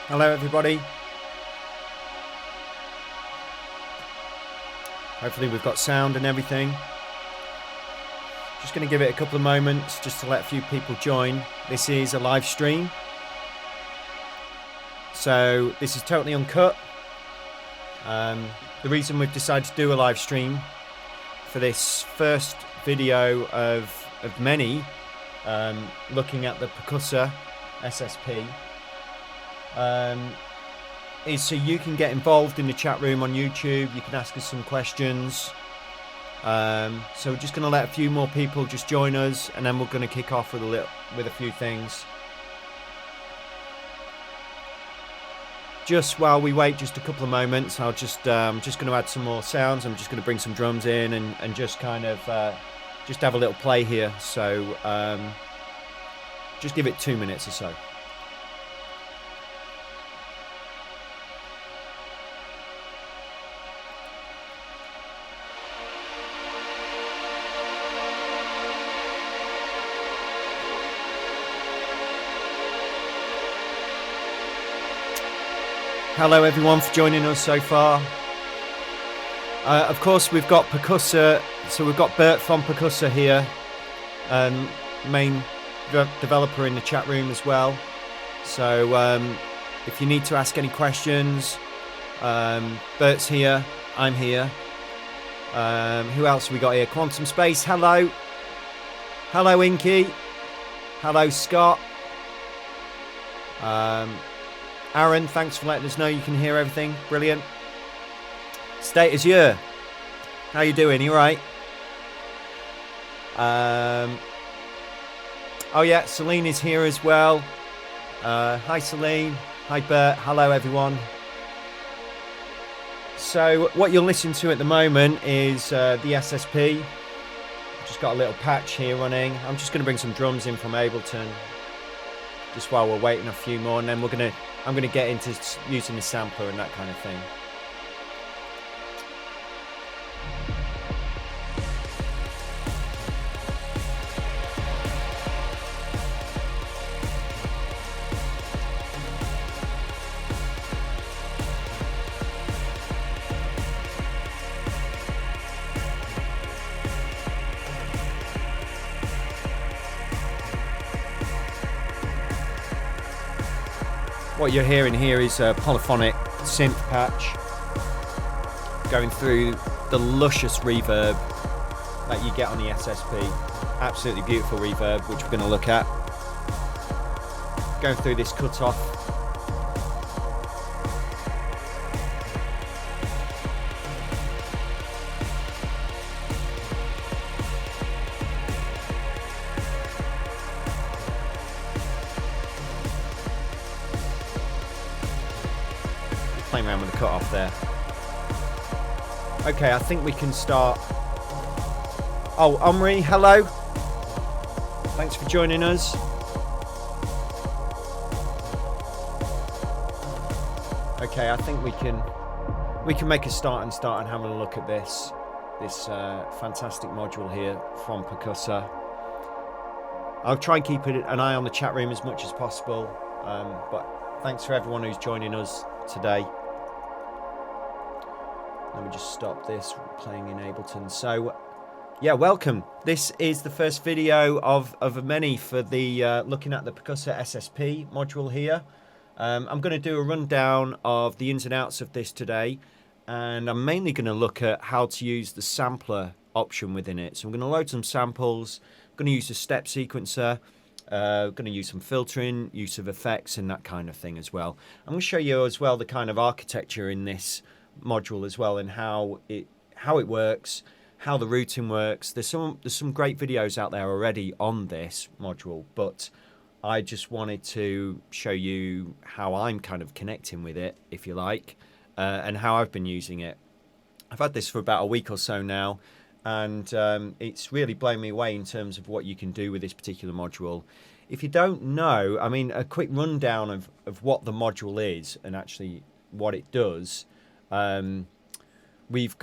Hello everybody. Hopefully we've got sound and everything. Just going to give it a couple of moments just to let a few people join. This is a live stream. So this is totally uncut. The reason we've decided to do a live stream for this first video of many looking at the Percussa SSP is so you can get involved in the chat room on YouTube. You can ask us some questions. So we're just going to let a few more people just join us, and then we're going to kick off with a few things. Just while we wait just a couple of moments, I'm just going to add some more sounds. I'm just going to bring some drums in and just kind of just have a little play here. So just give it 2 minutes or so. Hello everyone for joining us so far. Of course we've got Percussa, so we've got Bert from Percussa here, main developer in the chat room as well. So if you need to ask any questions, Bert's here, I'm here. Who else have we got here? Quantum Space, hello. Hello Inky. Hello Scott. Aaron, thanks for letting us know you can hear everything. Brilliant. State as you. How you doing? You alright? Oh yeah, Celine is here as well. Hi Celine. Hi Bert. Hello everyone. So what you're listening to at the moment is the SSP. I've just got a little patch here running. I'm just going to bring some drums in from Ableton just while we're waiting a few more, and then I'm going to get into using the sampler and that kind of thing. What you're hearing here is a polyphonic synth patch going through the luscious reverb that you get on the SSP. Absolutely beautiful reverb, which we're going to look at. Going through this cutoff. Playing around with the cutoff there. Okay, I think we can start. Oh, Omri, hello. Thanks for joining us. Okay, I think we can make a start and have a look at this fantastic module here from Percussa. I'll try and keep an eye on the chat room as much as possible, but thanks for everyone who's joining us today. Let me just stop this playing in Ableton. So, yeah, welcome. This is the first video of many for the looking at the Percussa SSP module here. I'm going to do a rundown of the ins and outs of this today, and I'm mainly going to look at how to use the sampler option within it. So I'm going to load some samples. I'm going to use the step sequencer. Going to use some filtering, use of effects, and that kind of thing as well. I'm going to show you as well the kind of architecture in this module as well, and how it works, how the routing works. There's some great videos out there already on this module, but I just wanted to show you how I'm kind of connecting with it, if you like, and how I've been using it. I've had this for about a week or so now, and it's really blown me away in terms of what you can do with this particular module. If you don't know, I mean, a quick rundown of what the module is and actually what it does. We've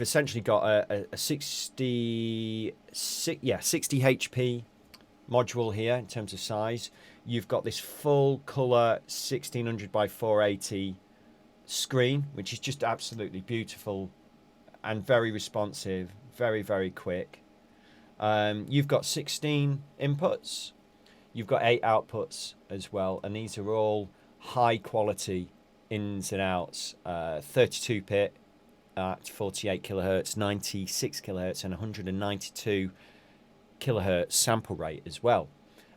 essentially got a 60 HP module here in terms of size. You've got this full color 1600 by 480 screen, which is just absolutely beautiful and very responsive, very, very quick. You've got 16 inputs, you've got 8 outputs as well, and these are all high quality ins and outs. 32 bit at 48 kilohertz, 96 kilohertz, and 192 kilohertz sample rate as well.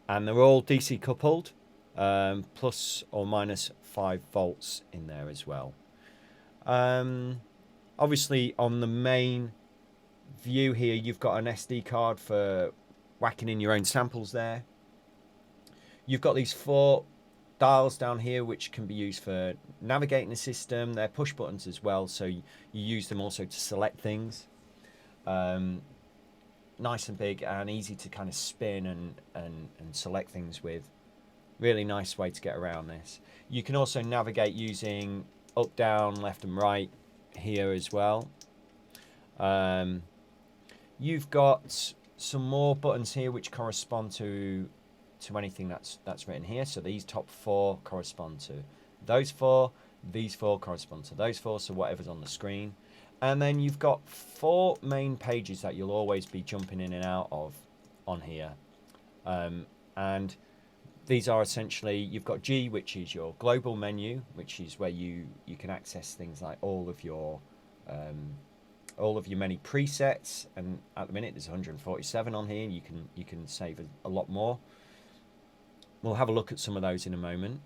And they're all DC coupled, plus or minus 5 volts in there as well. Obviously on the main view here, you've got an SD card for whacking in your own samples there. You've got these 4 dials down here which can be used for navigating the system. They're push buttons as well, so you use them also to select things. Nice and big and easy to kind of spin and select things with. Really nice way to get around this. You can also navigate using up, down, left and right here as well. You've got some more buttons here which correspond to anything that's written here. So these top 4 correspond to those 4, these 4 correspond to those 4, so whatever's on the screen. And then you've got 4 main pages that you'll always be jumping in and out of on here. And these are essentially, you've got G, which is your global menu, which is where you can access things like all of your many presets. And at the minute there's 147 on here. You can save a lot more. We'll have a look at some of those in a moment.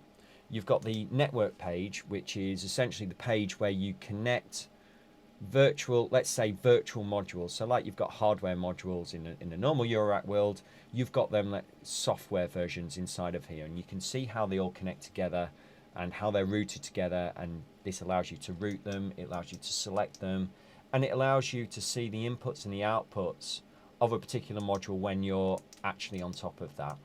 You've got the network page, which is essentially the page where you connect virtual, let's say virtual modules. So like you've got hardware modules in the normal Eurorack world, you've got them like software versions inside of here, and you can see how they all connect together and how they're routed together. And this allows you to route them, it allows you to select them, and it allows you to see the inputs and the outputs of a particular module when you're actually on top of that.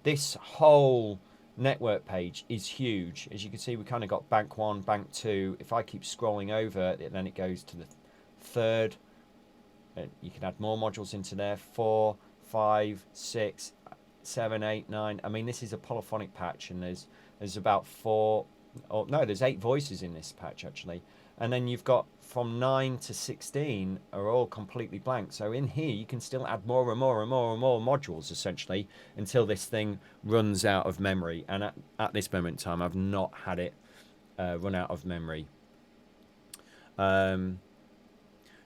This whole network page is huge. As you can see, we kind of got bank 1, bank 2. If I keep scrolling over, then it goes to the 3rd. You can add more modules into there. 4, 5, 6, 7, 8, 9. I mean, this is a polyphonic patch, and there's about 4, or no, there's 8 voices in this patch actually. And then you've got from 9 to 16 are all completely blank. So in here you can still add more and more and more and more modules essentially until this thing runs out of memory. And at this moment in time, I've not had it run out of memory.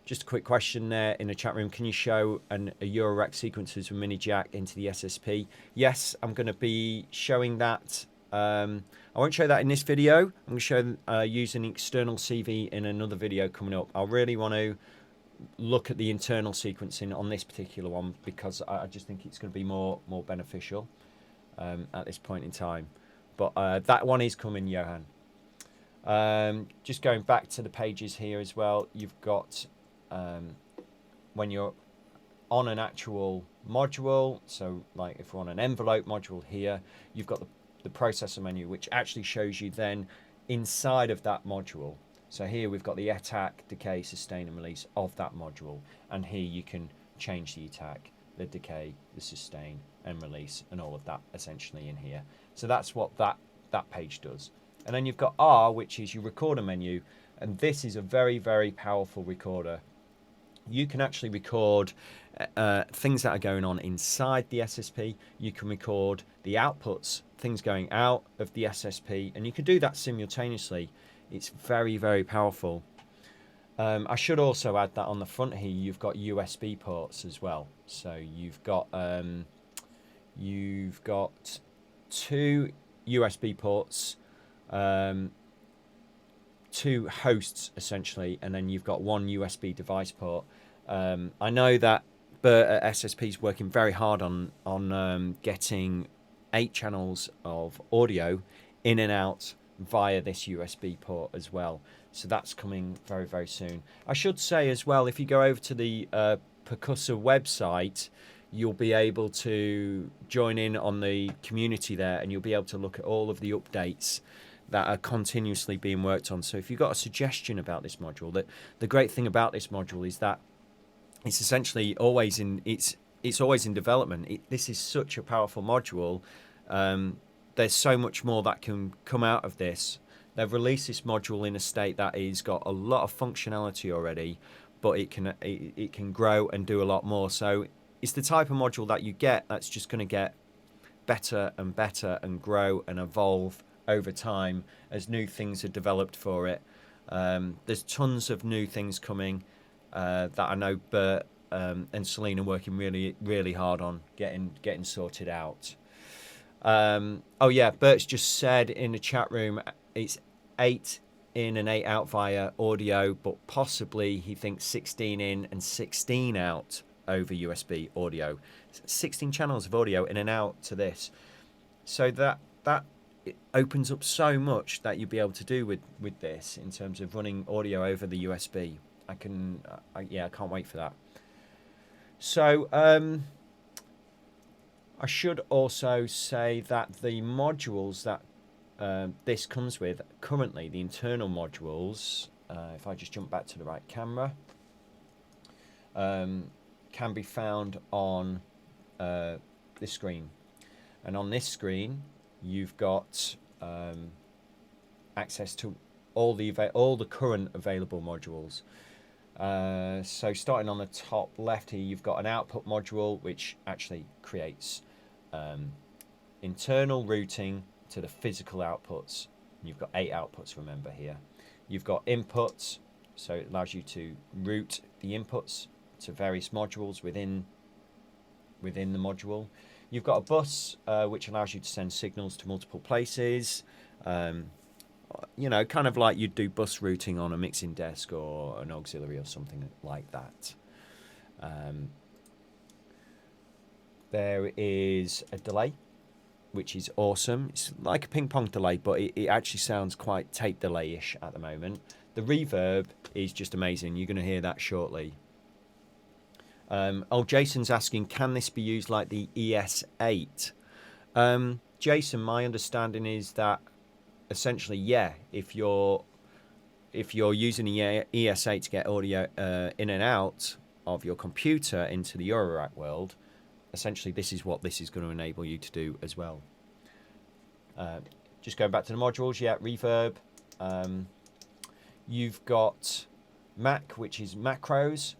Just a quick question there in the chat room. Can you show a Eurorack sequencers with mini jack into the SSP? Yes, I'm going to be showing that. I won't show that in this video. I'm going to show using external CV in another video coming up. I really want to look at the internal sequencing on this particular one because I just think it's going to be more beneficial at this point in time. But that one is coming, Johan. Just going back to the pages here as well, you've got when you're on an actual module, so like if we're on an envelope module here, you've got the processor menu, which actually shows you then inside of that module. So here we've got the attack, decay, sustain and release of that module, and here you can change the attack, the decay, the sustain and release and all of that essentially in here. So that's what that page does. And then you've got R, which is your recorder menu, and this is a very, very powerful recorder. You can actually record things that are going on inside the SSP. You can record the outputs, things going out of the SSP, and you can do that simultaneously. It's very, very powerful. I should also add that on the front here, you've got USB ports as well. So you've got 2 USB ports, 2 hosts essentially, and then you've got 1 USB device port. I know that Bert at SSP is working very hard on getting 8 channels of audio in and out via this USB port as well. So that's coming very, very soon. I should say as well, if you go over to the Percussa website, you'll be able to join in on the community there, and you'll be able to look at all of the updates that are continuously being worked on. So if you've got a suggestion about this module, the great thing about this module is that it's essentially always in, it's it's always in development. This is such a powerful module. There's so much more that can come out of this. They've released this module in a state that is got a lot of functionality already, but it can grow and do a lot more. So it's the type of module that you get that's just going to get better and better and grow and evolve over time as new things are developed for it. There's tons of new things coming that I know Bert and Celine are working really hard on getting sorted out. Oh yeah, Bert's just said in the chat room it's 8 in and 8 out via audio, but possibly he thinks 16 in and 16 out over USB audio. 16 channels of audio in and out to this. So that it opens up so much that you'll be able to do with this in terms of running audio over the USB. I can't wait for that. So I should also say that the modules that this comes with currently, the internal modules, if I just jump back to the right camera, can be found on this screen. And on this screen, you've got access to all the current available modules. So starting on the top left here, you've got an output module which actually creates internal routing to the physical outputs. You've got 8 outputs, remember here. You've got inputs, so it allows you to route the inputs to various modules within the module. You've got a bus which allows you to send signals to multiple places. You know, kind of like you'd do bus routing on a mixing desk or an auxiliary or something like that. There is a delay, which is awesome. It's like a ping pong delay, but it actually sounds quite tape delay-ish at the moment. The reverb is just amazing. You're going to hear that shortly. Oh, Jason's asking, can this be used like the ES8? Jason, my understanding is that essentially, yeah, if you're using the ES8 to get audio in and out of your computer into the Eurorack world, essentially this is what this is going to enable you to do as well. Just going back to the modules, yeah, reverb. You've got Mac, which is macros.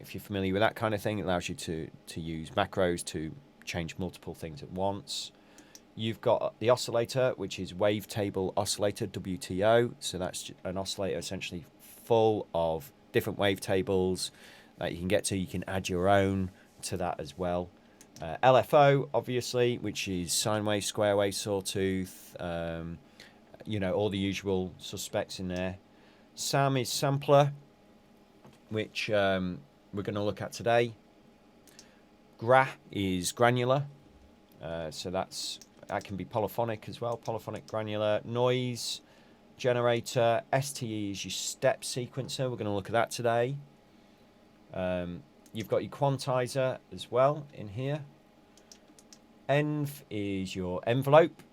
If you're familiar with that kind of thing, it allows you to use macros to change multiple things at once. You've got the oscillator, which is Wavetable Oscillator, WTO. So that's an oscillator essentially full of different wavetables that you can get to. You can add your own to that as well. LFO, obviously, which is sine wave, square wave, sawtooth, you know, all the usual suspects in there. SAM is sampler, which we're going to look at today. Gra is granular, so that can be polyphonic as well, polyphonic granular. Noise generator. STE is your step sequencer, we're going to look at that today. You've got your quantizer as well in here. Env is your envelope.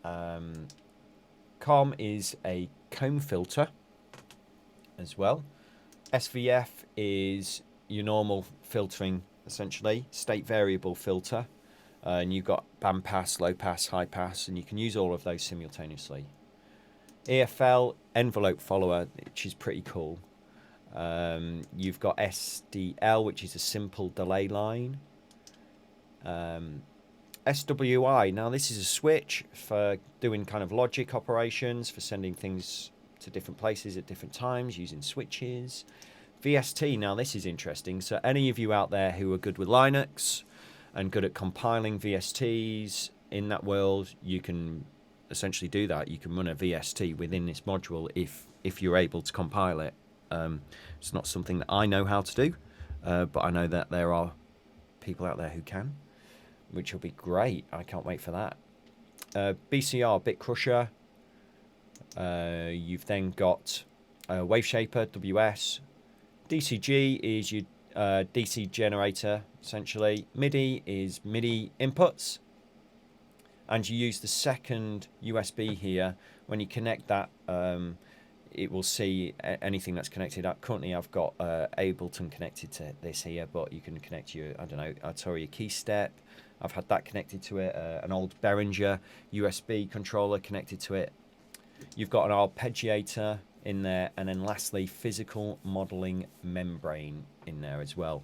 Com is a comb filter as well. SVF is your normal filtering, essentially, state variable filter. And you've got bandpass, low pass, high pass, and you can use all of those simultaneously. EFL, envelope follower, which is pretty cool. You've got SDL, which is a simple delay line. SWI, now this is a switch for doing kind of logic operations, for sending things to different places at different times using switches. VST, now this is interesting. So any of you out there who are good with Linux and good at compiling VSTs in that world, you can essentially do that. You can run a VST within this module if you're able to compile it. It's not something that I know how to do, but I know that there are people out there who can, which will be great. I can't wait for that. BCR, Bit Crusher. You've then got Wave Shaper, WS. DCG is your DC generator, essentially. MIDI is MIDI inputs. And you use the second USB here. When you connect that, it will see anything that's connected up. Currently I've got Ableton connected to this here, but you can connect your, I don't know, Arturia key step. I've had that connected to it, an old Behringer USB controller connected to it. You've got an arpeggiator in there, and then lastly physical modeling membrane in there as well.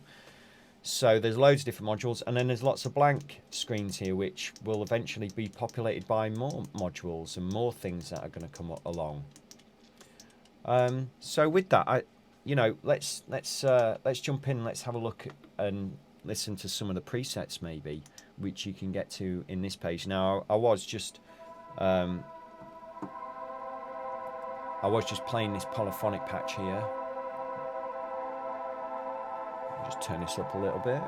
So there's loads of different modules, and then there's lots of blank screens here which will eventually be populated by more modules and more things that are going to come along. So with that, let's jump in. Let's have a look and listen to some of the presets maybe, which you can get to in this page. Now I was just playing this polyphonic patch here. Just turn this up a little bit.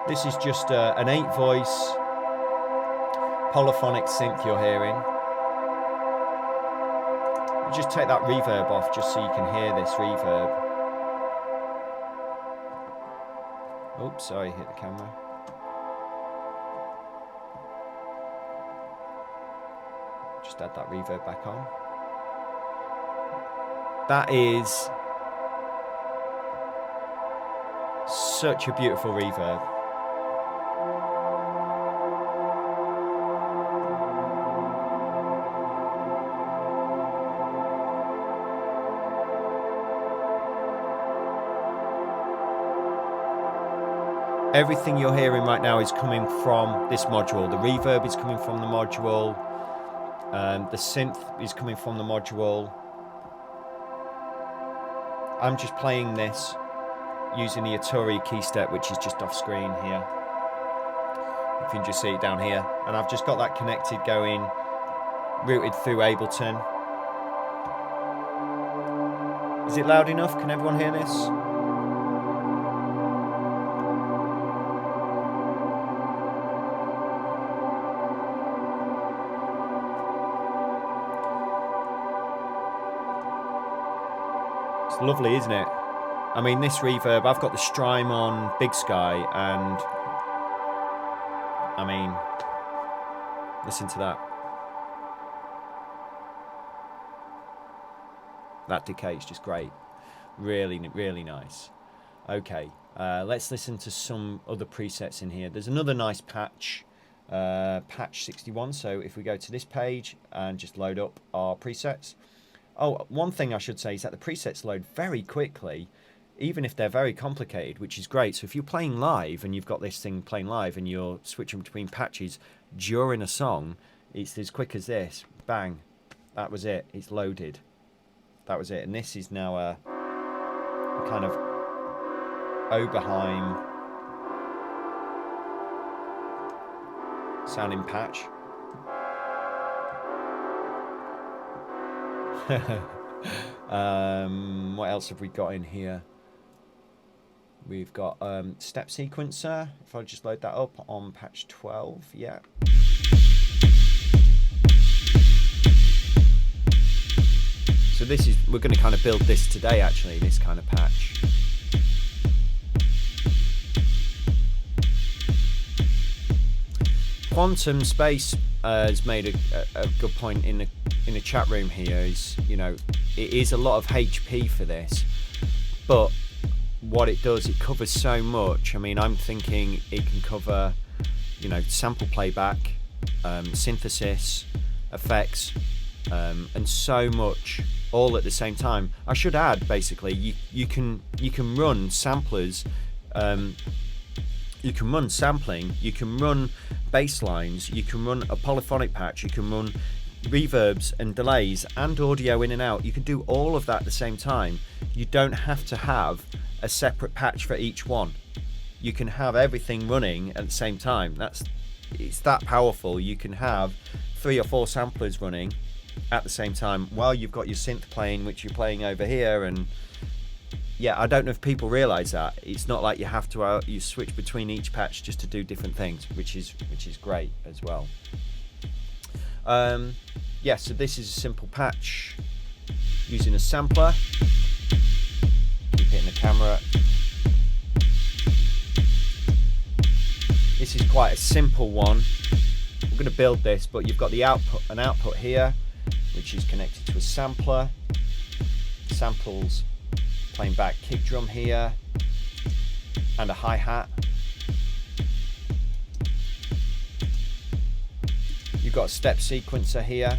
This is just an 8-voice polyphonic synth you're hearing. You just take that reverb off just so you can hear this reverb. Oops, sorry, hit the camera. Just add that reverb back on. That is such a beautiful reverb. Everything you're hearing right now is coming from this module. The reverb is coming from the module. The synth is coming from the module. I'm just playing this using the Arturia key step, which is just off screen here. You can just see it down here. And I've just got that connected going, routed through Ableton. Is it loud enough? Can everyone hear this? Lovely, isn't it? I mean, this reverb, I've got the Strime on Big Sky, and I mean, listen to that. That decay is just great. Really, really nice. Okay, let's listen to some other presets in here. There's another nice patch, patch 61. So if we go to this page and just load up our presets. Oh, one thing I should say is that the presets load very quickly, even if they're very complicated, which is great. So if you're playing live and you've got this thing playing live and you're switching between patches during a song, it's as quick as this. Bang. That was it. It's loaded. That was it. And this is now a kind of Oberheim sounding patch. What else have we got in here? We've got step sequencer. If I just load that up on patch 12, yeah. So this is, we're going to kind of build this today actually, this kind of patch. Quantum Space has made a good point in the chat room here. Is, you know, it is a lot of HP for this, but what it does, it covers so much. I mean, I'm thinking it can cover, you know, sample playback, synthesis, effects, and so much all at the same time. I should add, basically, you can run samplers. You can run sampling, you can run bass lines, you can run a polyphonic patch, you can run reverbs and delays and audio in and out. You can do all of that at the same time. You don't have to have a separate patch for each one. You can have everything running at the same time. It's that powerful. You can have 3 or 4 samplers running at the same time while you've got your synth playing, which you're playing over here. And yeah, I don't know if people realize that it's not like you have to you switch between each patch just to do different things, which is great as well. Yeah, so this is a simple patch using a sampler. Keep hitting the camera. This is quite a simple one. going to build this, but you've got the output here, which is connected to a sampler. Samples playing back kick drum here, and a hi-hat. You've got a step sequencer here,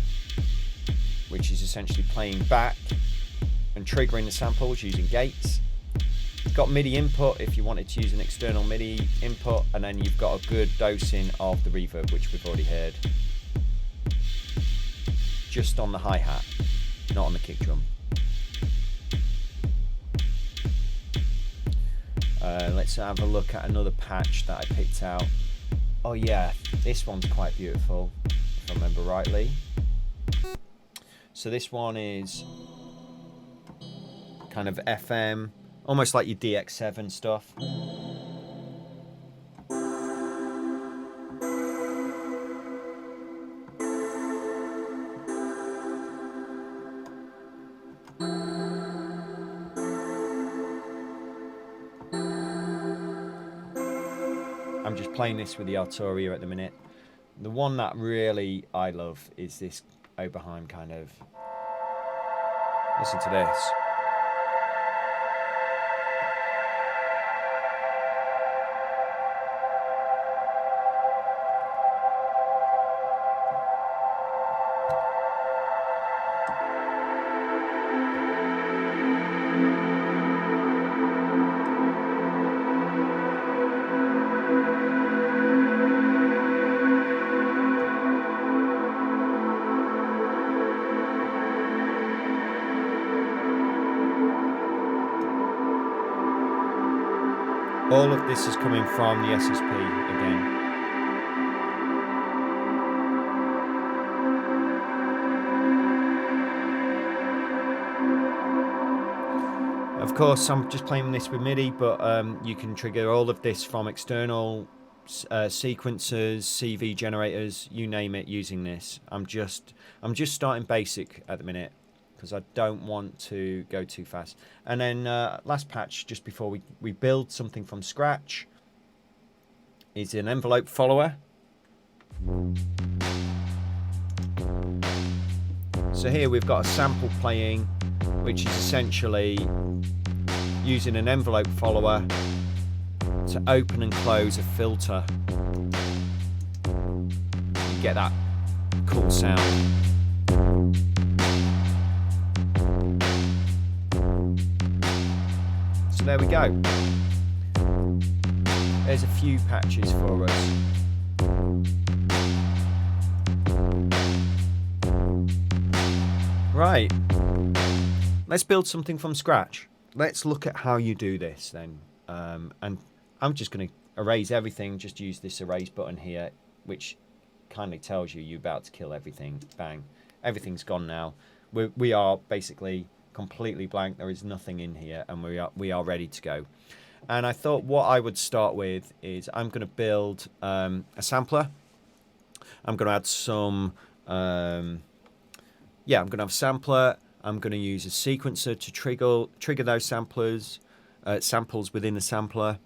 which is essentially playing back and triggering the samples using gates. You've got MIDI input if you wanted to use an external MIDI input, and then you've got a good dosing of the reverb, which we've already heard. Just on the hi-hat, not on the kick drum. Let's have a look at another patch that I picked out. Oh yeah, this one's quite beautiful, if I remember rightly. So this one is kind of FM, almost like your DX7 stuff. I'm just playing this with the Arturia at the minute. The one that really I love is this Oberheim kind of. Listen to this. All of this is coming from the SSP again. Of course, I'm just playing this with MIDI, but you can trigger all of this from external sequencers, CV generators, you name it, using this. I'm just starting basic at the minute, because I don't want to go too fast. And then last patch, just before we build something from scratch, is an envelope follower. So here we've got a sample playing, which is essentially using an envelope follower to open and close a filter. You get that cool sound. So there we go. There's a few patches for us. Right. Let's build something from scratch. Let's look at how you do this then. And I'm just going to erase everything. Just use this erase button here, which kind of tells you you're about to kill everything. Bang. Everything's gone now. We are basically completely blank. There is nothing in here, and we are ready to go. And I thought what I would start with is I'm going to build a sampler. I'm going to add some I'm going to have a sampler. I'm going to use a sequencer to trigger those samples within the sampler.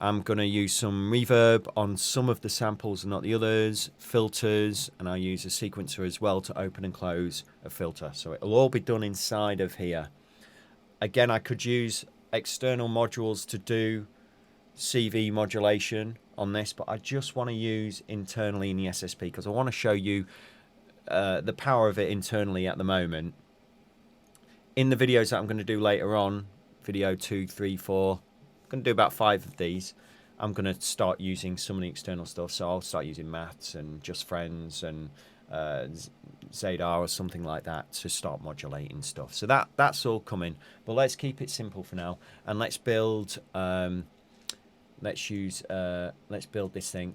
I'm going to use some reverb on some of the samples and not the others, filters, and I'll use a sequencer as well to open and close a filter. So it'll all be done inside of here. Again, I could use external modules to do CV modulation on this, but I just want to use internally in the SSP because I want to show you the power of it internally at the moment. In the videos that I'm going to do later on, video 2, 3, 4, I'm going to do about 5 of these. I'm going to start using some of the external stuff. So I'll start using MATTHS and Just Friends and Zadar or something like that to start modulating stuff. So that's all coming. But let's keep it simple for now, and let's build. Let's build this thing.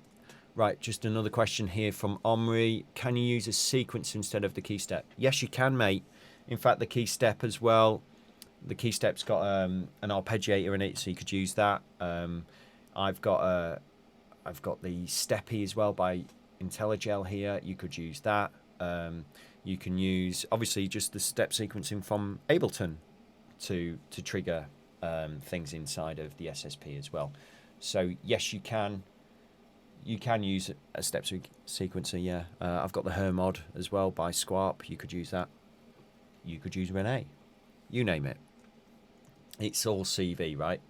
Right, just another question here from Omri. Can you use a sequence instead of the key step? Yes, you can, mate. In fact, the key step as well. The key step's got an arpeggiator in it, so you could use that. I've got the Steppy as well by IntelliGel here. You could use that. You can use obviously just the step sequencing from Ableton to trigger things inside of the SSP as well. So yes, you can You can use a step sequencer, yeah. I've got the Her mod as well by Squarp. You could use that. You could use Renee. You name it. It's all CV, right?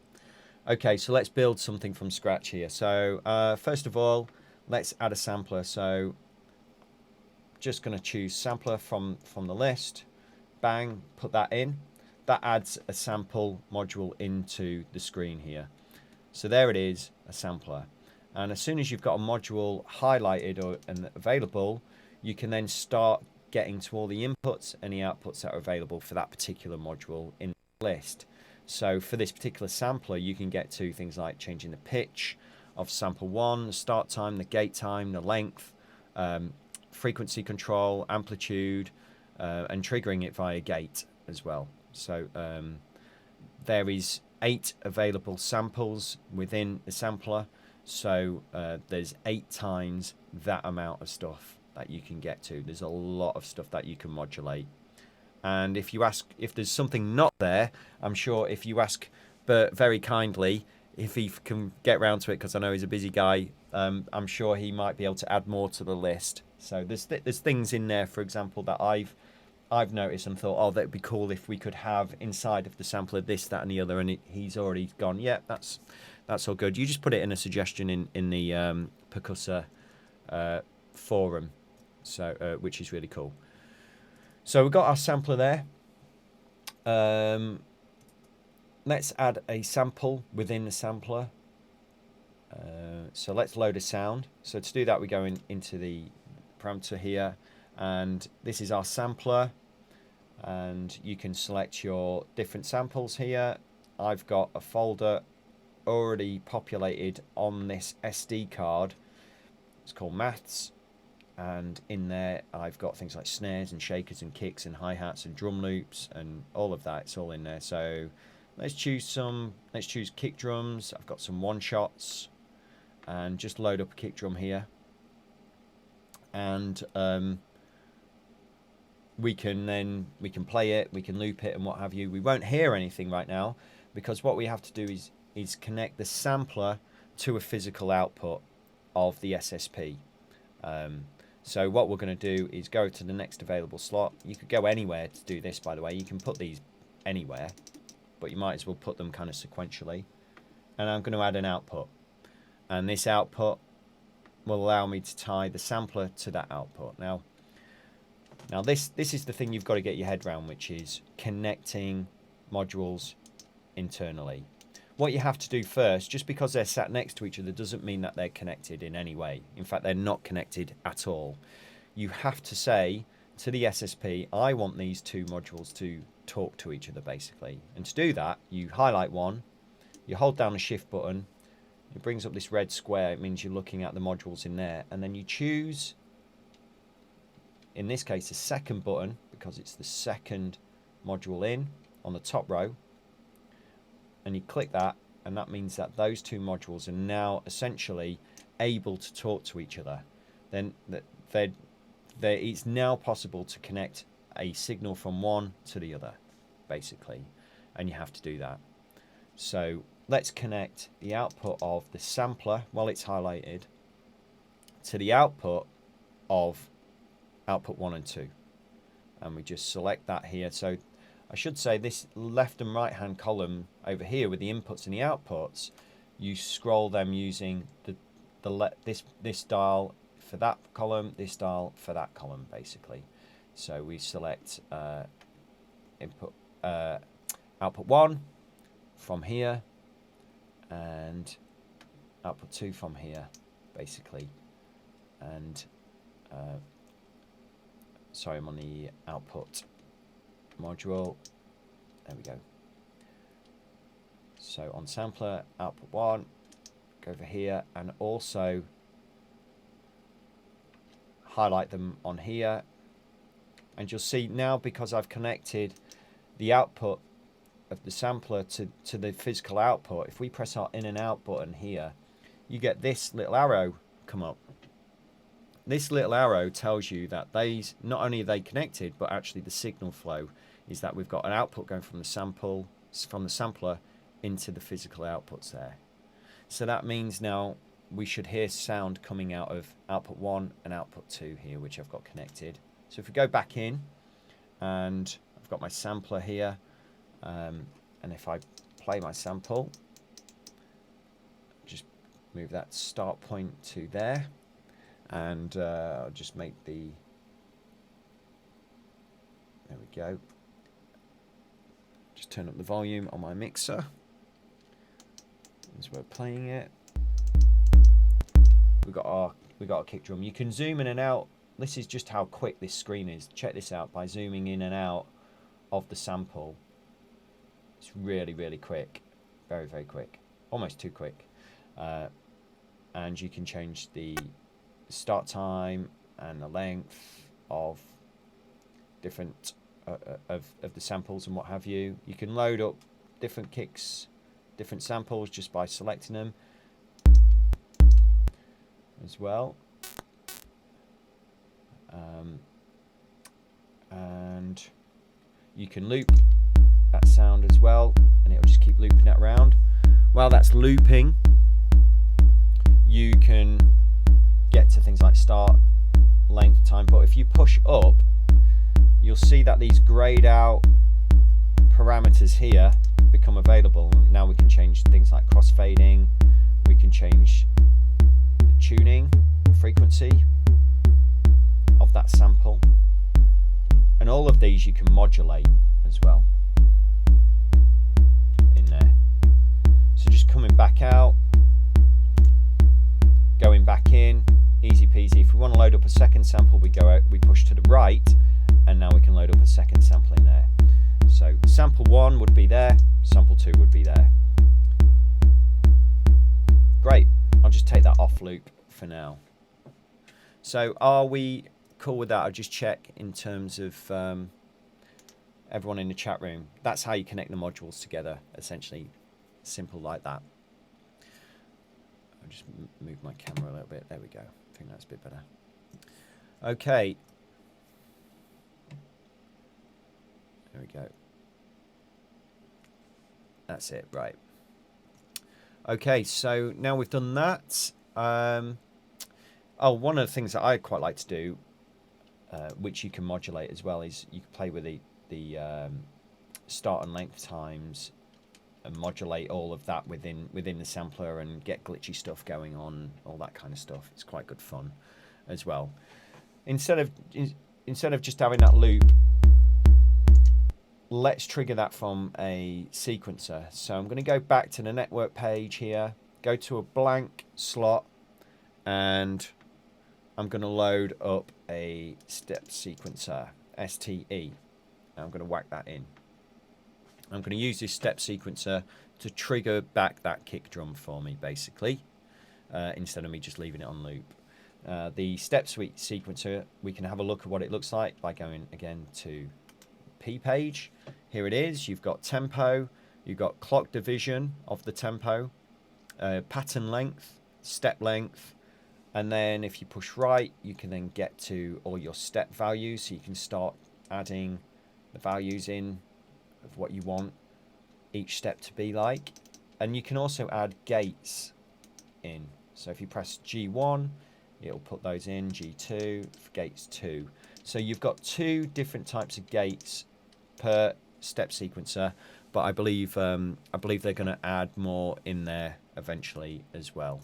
Okay, so let's build something from scratch here. So first of all, let's add a sampler. So just going to choose sampler from the list. Bang, put that in. That adds a sample module into the screen here. So there it is, a sampler. And as soon as you've got a module highlighted and available, you can then start getting to all the inputs and the outputs that are available for that particular module in the list. So for this particular sampler, you can get to things like changing the pitch of sample 1, the start time, the gate time, the length, frequency control, amplitude, and triggering it via gate as well. So there is 8 available samples within the sampler. So there's 8 times that amount of stuff that you can get to. There's a lot of stuff that you can modulate. And if you ask if there's something not there, I'm sure if you ask Bert very kindly if he can get round to it, because I know he's a busy guy, I'm sure he might be able to add more to the list. So there's things in there, for example, that I've noticed and thought, oh, that'd be cool if we could have inside of the sampler this, that, and the other. And he's already gone, yeah, that's all good. You just put it in a suggestion in the Percussa forum, so which is really cool. So we've got our sampler there. Let's add a sample within the sampler. So let's load a sound. So to do that, we go into the parameter here, and this is our sampler. And you can select your different samples here. I've got a folder already populated on this SD card. It's called MATTHS. And in there, I've got things like snares and shakers and kicks and hi-hats and drum loops and all of that. It's all in there. So let's choose kick drums. I've got some one-shots, and just load up a kick drum here. And we can play it, we can loop it and what have you. We won't hear anything right now because what we have to do is connect the sampler to a physical output of the SSP. So what we're going to do is go to the next available slot. You could go anywhere to do this, by the way. You can put these anywhere, but you might as well put them kind of sequentially. And I'm going to add an output. And this output will allow me to tie the sampler to that output. Now this is the thing you've got to get your head around, which is connecting modules internally. What you have to do first, just because they're sat next to each other doesn't mean that they're connected in any way. In fact, they're not connected at all. You have to say to the SSP, I want these two modules to talk to each other, basically. And to do that, you highlight one, you hold down the shift button, it brings up this red square, it means you're looking at the modules in there, and then you choose, in this case, the second button, because it's the second module in on the top row, and you click that, and that means that those two modules are now essentially able to talk to each other. Then it's now possible to connect a signal from one to the other, basically, and you have to do that. So let's connect the output of the sampler while it's highlighted to the output of output 1 and 2, and we just select that here. So I should say this left and right hand column over here with the inputs and the outputs, you scroll them using this dial for that column, this dial for that column, basically. So we select output 1 from here and output 2 from here, basically. And sorry, I'm on the output module. There we go. So on sampler, output 1, go over here and also highlight them on here. And you'll see now, because I've connected the output of the sampler to the physical output, if we press our in and out button here, you get this little arrow come up. This little arrow tells you that these, not only are they connected, but actually the signal flow is that we've got an output going from the sampler into the physical outputs there. So that means now we should hear sound coming out of output 1 and output 2 here, which I've got connected. So if we go back in, and I've got my sampler here, and if I play my sample, just move that start point to there, and I'll just make the, there we go, just turn up the volume on my mixer as we're playing it. We got our kick drum. You can zoom in and out. This is just how quick this screen is. Check this out. By zooming in and out of the sample, it's really, really quick. Very, very quick. Almost too quick. And you can change the start time and the length of different of the samples and what have you. You can load up different kicks, different samples just by selecting them as well. And you can loop that sound as well, and it'll just keep looping that around. While that's looping, you can get to things like start, length, time, but if you push up, you'll see that these grayed out parameters here become available. Now we can change things like crossfading, we can change the tuning, frequency of that sample, and all of these you can modulate as well in there. So just coming back out, going back in, easy peasy. If we want to load up a second sample, we go out, we push to the right, and now we can load up a second sample in there. So sample 1 would be there, sample 2 would be there. Great, I'll just take that off loop for now. So are we cool with that? I'll just check in terms of everyone in the chat room. That's how you connect the modules together, essentially. Simple like that. I'll just move my camera a little bit. There we go. I think that's a bit better. Okay. There we go. That's it, right. Okay, so now we've done that. Oh, one of the things that I quite like to do, which you can modulate as well, is you can play with the start and length times and modulate all of that within the sampler and get glitchy stuff going on, all that kind of stuff. It's quite good fun as well. Instead of just having that loop, let's trigger that from a sequencer. So I'm going to go back to the network page here, go to a blank slot, and I'm going to load up a step sequencer, STE. I'm going to whack that in. I'm going to use this step sequencer to trigger back that kick drum for me, basically, instead of me just leaving it on loop. The step suite sequencer, we can have a look at what it looks like by going again to P page. Here it is. You've got tempo, you've got clock division of the tempo, pattern length, step length, and then if you push right, you can then get to all your step values, so you can start adding the values in of what you want each step to be like. And you can also add gates in. So if you press G1, it'll put those in, G2, gates 2. So you've got 2 different types of gates per step sequencer, but I believe they're going to add more in there eventually as well.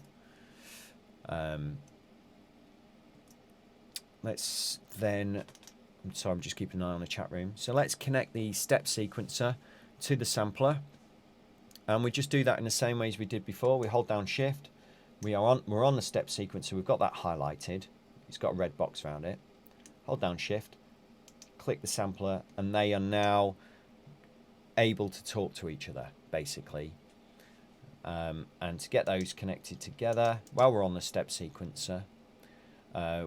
Let's then, sorry, I'm just keeping an eye on the chat room. So let's connect the step sequencer to the sampler, and we just do that in the same way as we did before. We hold down Shift. We're on the step sequencer. We've got that highlighted. It's got a red box around it. Hold down Shift, click the sampler, and they are now able to talk to each other, basically. And to get those connected together, while we're on the step sequencer,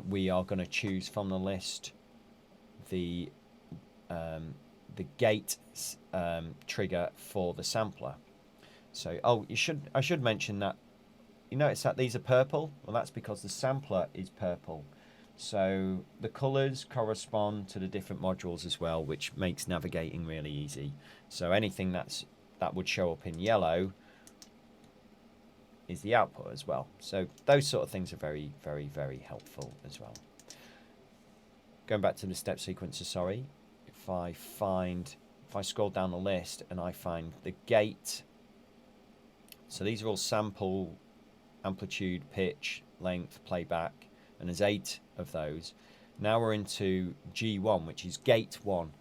we are going to choose from the list the gate trigger for the sampler. So, oh, I should mention that you notice that these are purple. Well, that's because the sampler is purple. So the colors correspond to the different modules as well, which makes navigating really easy. So anything that would show up in yellow is the output as well. So those sort of things are very, very, very helpful as well. Going back to the step sequencer, sorry, if I scroll down the list and I find the gate, so these are all sample, amplitude, pitch, length, playback, and there's 8 of those. Now we're into G1, which is gate 1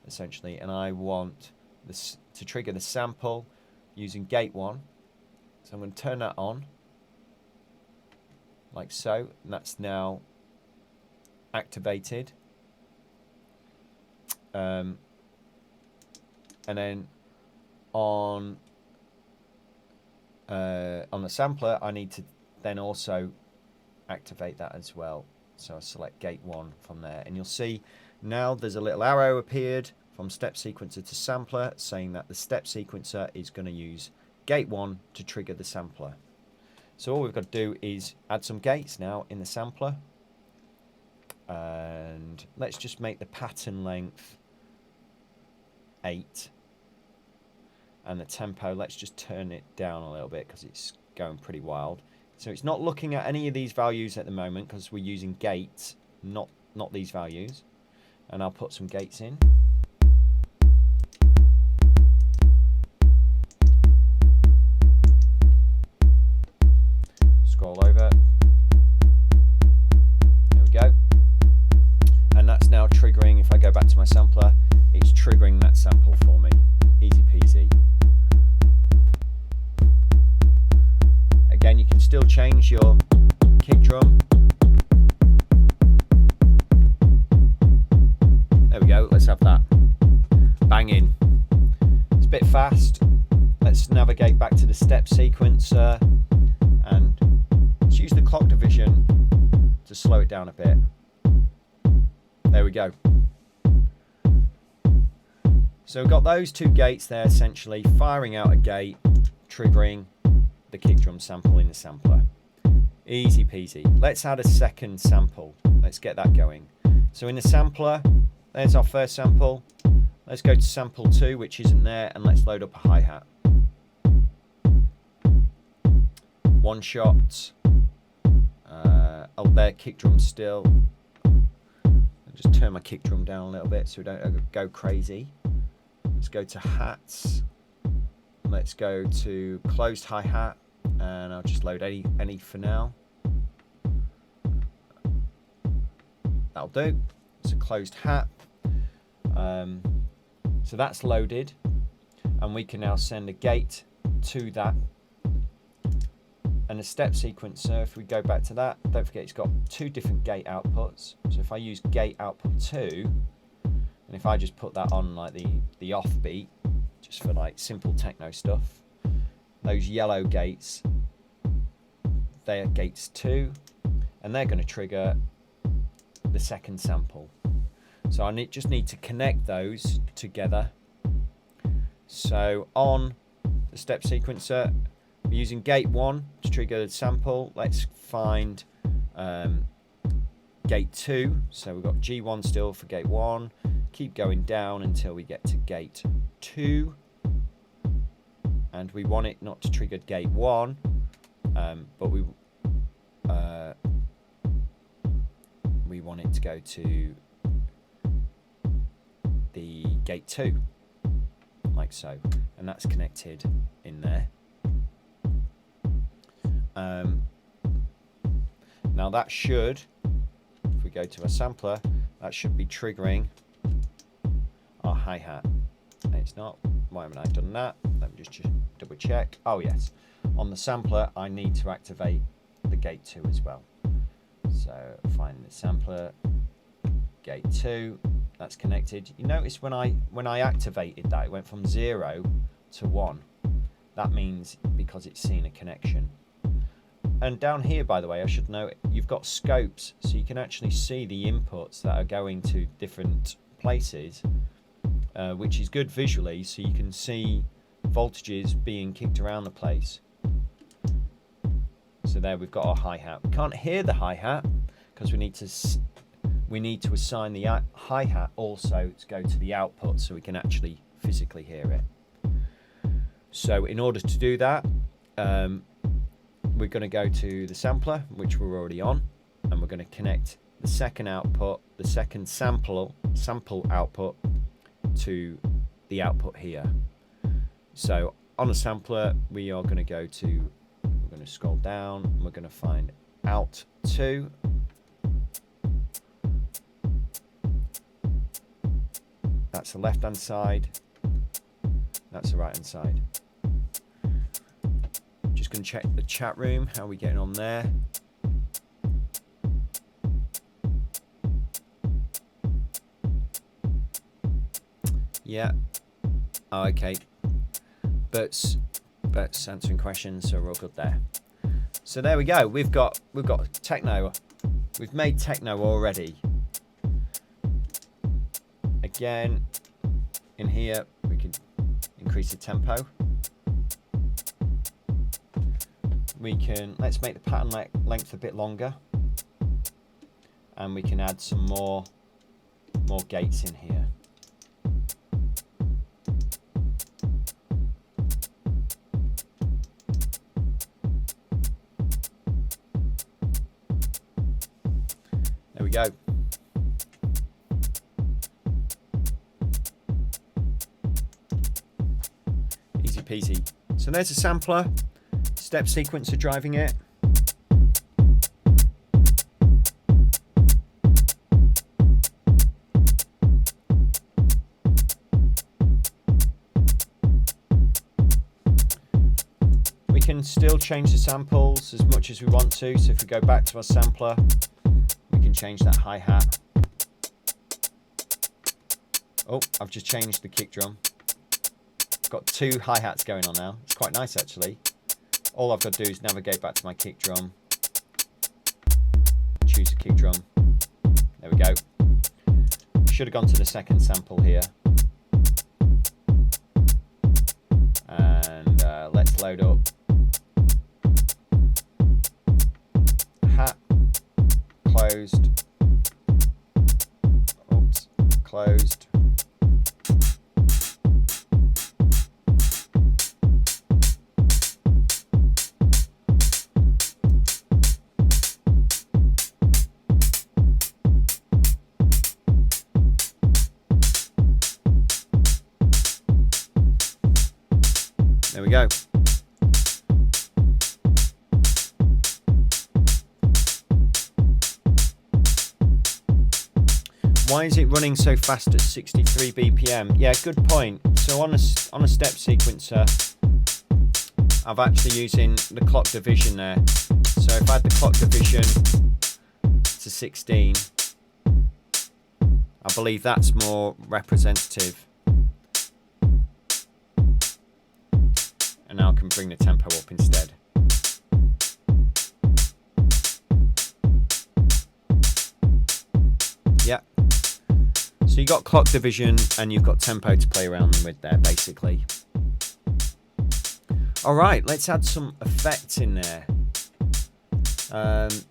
essentially, and I want this to trigger the sample using gate 1. So I'm going to turn that on like so, and that's now activated. And then on the sampler, I need to then also activate that as well. So I select gate 1 from there, and you'll see now there's a little arrow appeared from step sequencer to sampler saying that the step sequencer is going to use gate 1 to trigger the sampler. So all we've got to do is add some gates now in the sampler, and let's just make the pattern length 8, and the tempo, let's just turn it down a little bit because it's going pretty wild. So it's not looking at any of these values at the moment because we're using gates, not these values. And I'll put some gates in. Scroll over. There we go. And that's now triggering, if I go back to my sampler, it's triggering that sample for me. Easy peasy. Again, you can still change your kick drum. There we go, let's have that. Banging. It's a bit fast. Let's navigate back to the step sequencer and let's use the clock division to slow it down a bit. There we go. So we've got those 2 gates there essentially, firing out a gate, triggering the kick drum sample in the sampler. Easy peasy. Let's add a second sample. Let's get that going. So in the sampler, there's our first sample. Let's go to sample 2, which isn't there, and let's load up a hi-hat. One shot. Oh, there, kick drum still. I'll just turn my kick drum down a little bit so we don't go crazy. Let's go to hats. Let's go to closed hi-hat, and I'll just load any for now. That'll do. It's a closed hat. So that's loaded, and we can now send a gate to that. And the step sequencer, if we go back to that, don't forget it's got 2 different gate outputs. So if I use gate output 2, and if I just put that on like the off beat, just for like simple techno stuff, those yellow gates, they are gates 2, and they're going to trigger the second sample. So I just need to connect those together. So on the step sequencer, we're using gate 1 to trigger the sample. Let's find gate 2. So we've got G1 still for gate 1. Keep going down until we get to gate 2. And we want it not to trigger gate 1, but we want it to go to the gate 2, like so, and that's connected in there. Now that should, if we go to a sampler, that should be triggering our hi-hat. And it's not. Why haven't I done that? Let me just double check. Oh yes, on the sampler I need to activate the gate 2 as well. So find the sampler, gate 2, that's connected. You notice when I activated that, it went from 0 to 1. That means because it's seen a connection. And down here, by the way, I should note, you've got scopes, so you can actually see the inputs that are going to different places, which is good visually, so you can see voltages being kicked around the place. So there we've got our hi-hat. We can't hear the hi-hat because we need to assign the hi-hat also to go to the output so we can actually physically hear it. So in order to do that, we're going to go to the sampler, which we're already on, and we're going to connect the second output, the second sample output to the output here. So on a sampler, we are going to go to, we're going to scroll down, and we're going to find out 2. That's the left hand side, that's the right hand side. Just going to check the chat room, how are we getting on there? Yeah. Oh, okay. Bert's answering questions, so we're all good there. So there we go. We've got techno. We've made techno already. Again, in here we can increase the tempo. We can, let's make the pattern length a bit longer, and we can add some more gates in here. There we go. Easy peasy. So there's a sampler, step sequencer driving it. We can still change the samples as much as we want to. So if we go back to our sampler, we can change that hi-hat. Oh, I've just changed the kick drum. Got 2 hi-hats going on now. It's quite nice actually. All I've got to do is navigate back to my kick drum, choose a kick drum. There we go. Should have gone to the second sample here. And let's load up. Hat, closed. Oops, closed. There we go. Why is it running so fast at 63 BPM? Yeah, good point. So on a step sequencer, I'm actually using the clock division there. So if I had the clock division to 16, I believe that's more representative. And now I can bring the tempo up instead. Yeah. So you got clock division and you've got tempo to play around with there, basically. All right, let's add some effects in there.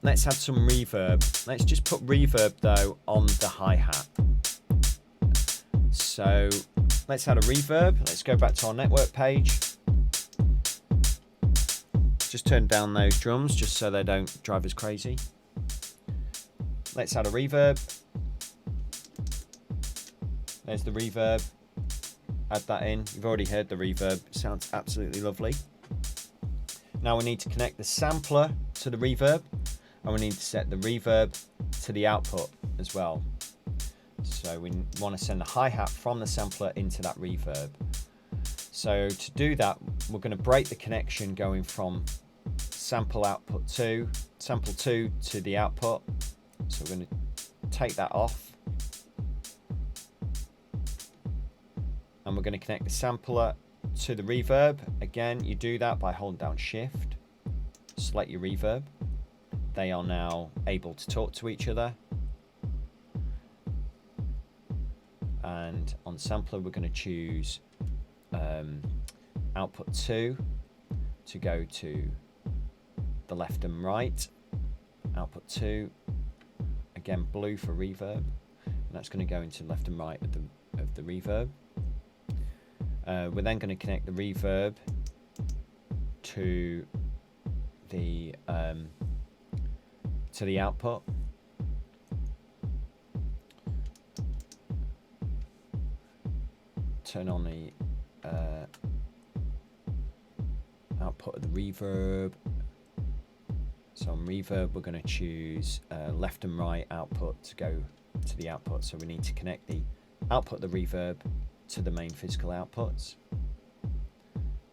Let's add some reverb. Let's just put reverb though on the hi-hat. So let's add a reverb. Let's go back to our network page. Just turn down those drums just so they don't drive us crazy. Let's add a reverb. There's the reverb. Add that in. You've already heard the reverb. It sounds absolutely lovely. Now we need to connect the sampler to the reverb, and we need to set the reverb to the output as well. So we want to send the hi-hat from the sampler into that reverb. So to do that, we're going to break the connection going from sample 2 to the output. So we're going to take that off. And we're going to connect the sampler to the reverb. Again, you do that by holding down Shift. Select your reverb. They are now able to talk to each other. And on sampler, we're going to choose output 2 to go to the left and right. Output 2, again blue for reverb, and that's going to go into left and right of the reverb. We're then going to connect the reverb to the output. Turn on the output of the reverb. So on reverb, we're going to choose left and right output to go to the output. So we need to connect the output of the reverb to the main physical outputs,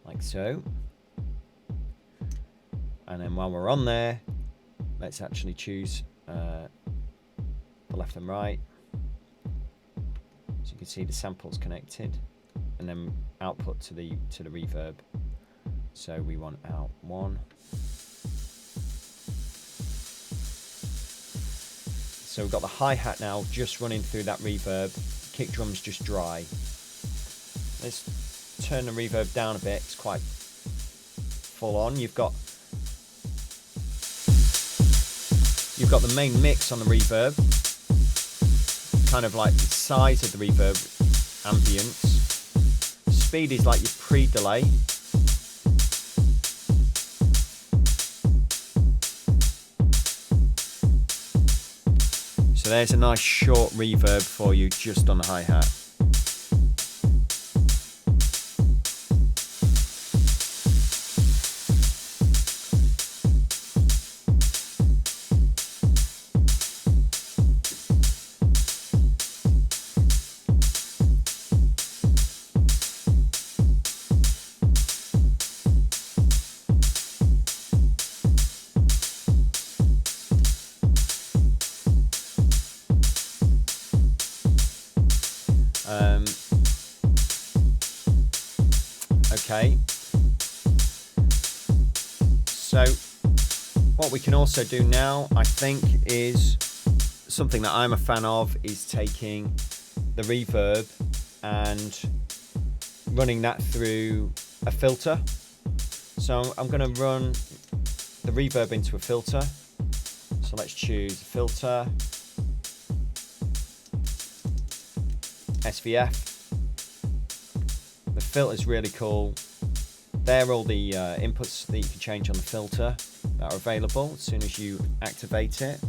like so. And then while we're on there, let's actually choose the left and right. So you can see the samples connected, and then output to the reverb. So we want out 1. So we've got the hi-hat now just running through that reverb. Kick drum's just dry. Let's turn the reverb down a bit. It's quite full on. You've got the main mix on the reverb, kind of like the size of the reverb, ambience. Speed is like your pre-delay. So there's a nice short reverb for you just on the hi-hat. Okay, so what we can also do now, I think, is something that I'm a fan of, is taking the reverb and running that through a filter. So I'm going to run the reverb into a filter. So let's choose filter, SVF. The filter is really cool. They're all the inputs that you can change on the filter that are available as soon as you activate it.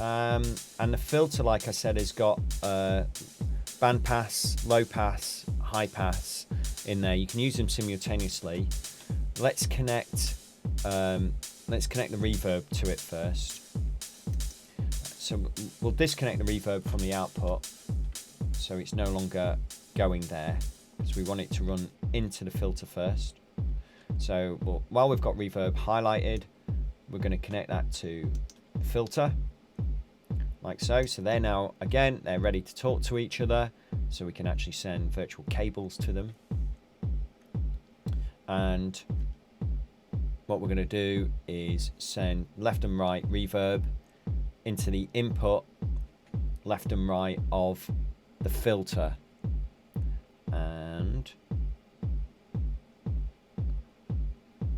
And the filter, like I said, has got band pass, low pass, high pass in there. You can use them simultaneously. Let's connect the reverb to it first. So we'll disconnect the reverb from the output, so it's no longer going there, because we want it to run into the filter first. So while we've got reverb highlighted, we're going to connect that to the filter, like so. So they're now, again, they're ready to talk to each other, so we can actually send virtual cables to them. And what we're going to do is send left and right reverb into the input left and right of the filter, and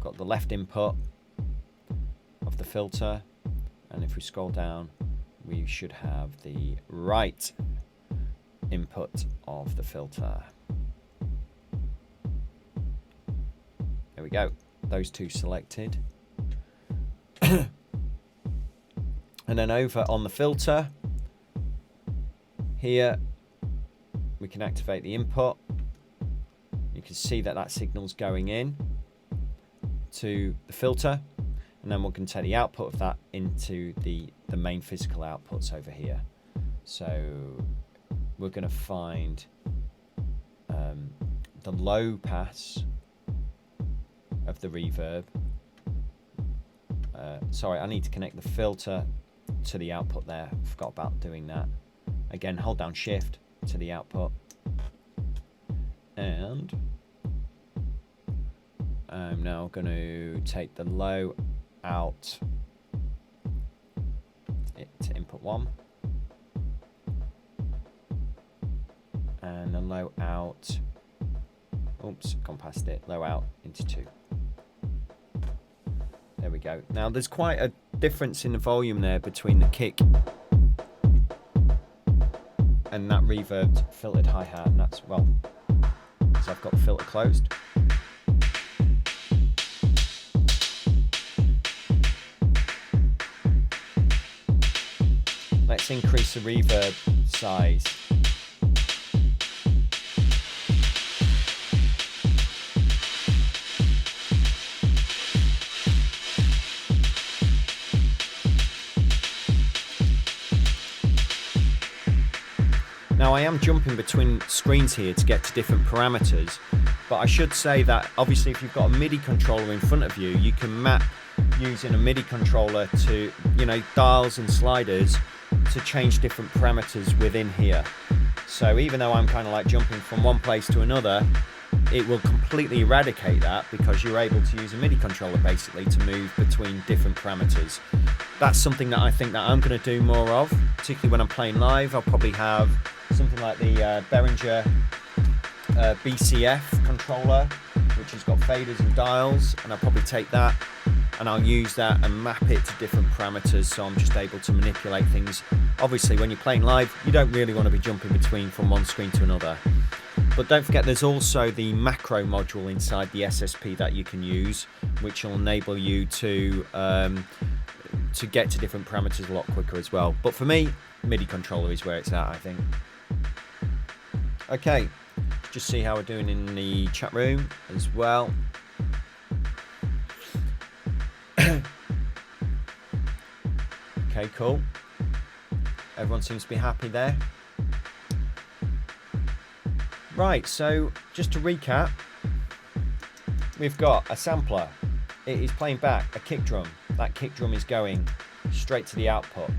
got the left input of the filter, and if we scroll down we should have the right input of the filter. There we go, those two selected. And then over on the filter here, we can activate the input. You can see that that signal's going in to the filter, and then we can take the output of that into the main physical outputs over here. So we're going to find the low pass of the reverb. Sorry, I need to connect the filter to the output there. Forgot about doing that. Again, hold down shift to the output, and I'm now going to take the low out to input 1, and the low out, oops, gone past it, low out into 2. There we go. Now there's quite a difference in the volume there between the kick and that reverbed filtered hi-hat, and that's, well, because I've got the filter closed. let's increase the reverb size. Now I am jumping between screens here to get to different parameters, but I should say that obviously if you've got a MIDI controller in front of you, you can map using a MIDI controller to, you know, dials and sliders to change different parameters within here. So even though I'm kind of like jumping from one place to another, it will completely eradicate that because you're able to use a MIDI controller basically to move between different parameters. That's something that I think that I'm going to do more of, particularly when I'm playing live. I'll probably have something like the Behringer BCF controller, which has got faders and dials, and I'll probably take that and I'll use that and map it to different parameters, so I'm just able to manipulate things. Obviously when you're playing live, you don't really want to be jumping between from one screen to another. But don't forget there's also the macro module inside the SSP that you can use, which will enable you to get to different parameters a lot quicker as well. But for me, MIDI controller is where it's at, I think. Okay, just see how we're doing in the chat room as well. Okay, cool. Everyone seems to be happy there. Right, so just to recap, we've got a sampler. It is playing back a kick drum. That kick drum is going straight to the output.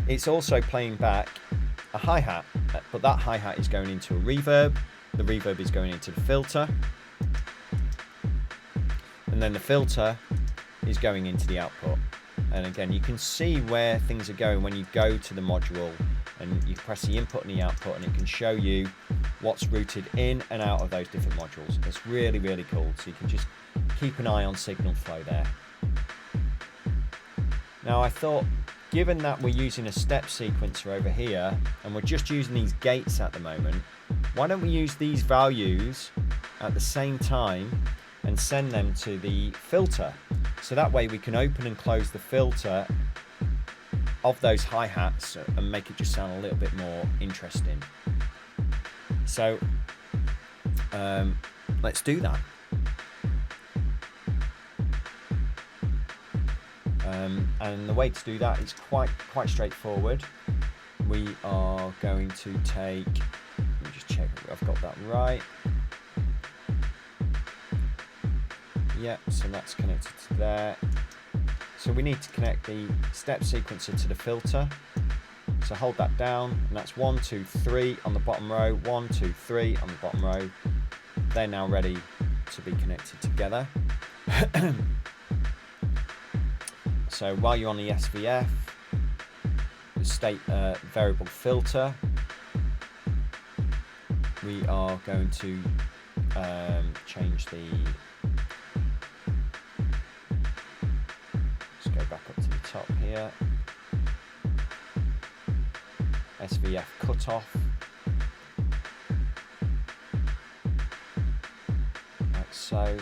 It's also playing back a hi-hat, but that hi-hat is going into a reverb. The reverb is going into the filter. And then the filter is going into the output. And again, you can see where things are going when you go to the module and you press the input and the output, and it can show you what's routed in and out of those different modules. It's really, really cool. So you can just keep an eye on signal flow there. Now I thought, given that we're using a step sequencer over here and we're just using these gates at the moment, why don't we use these values at the same time and send them to the filter? So that way we can open and close the filter of those hi-hats and make it just sound a little bit more interesting. So let's do that. And the way to do that is quite straightforward. We are going to take, let me just check I've got that right. Yep, so that's connected to there. So we need to connect the step sequencer to the filter. So hold that down, and that's 1, 2, 3 on the bottom row, 1, 2, 3 on the bottom row. They're now ready to be connected together. So while you're on the SVF, the state variable filter, we are going to change the, let's go back up to the top here, SVF cutoff, like so.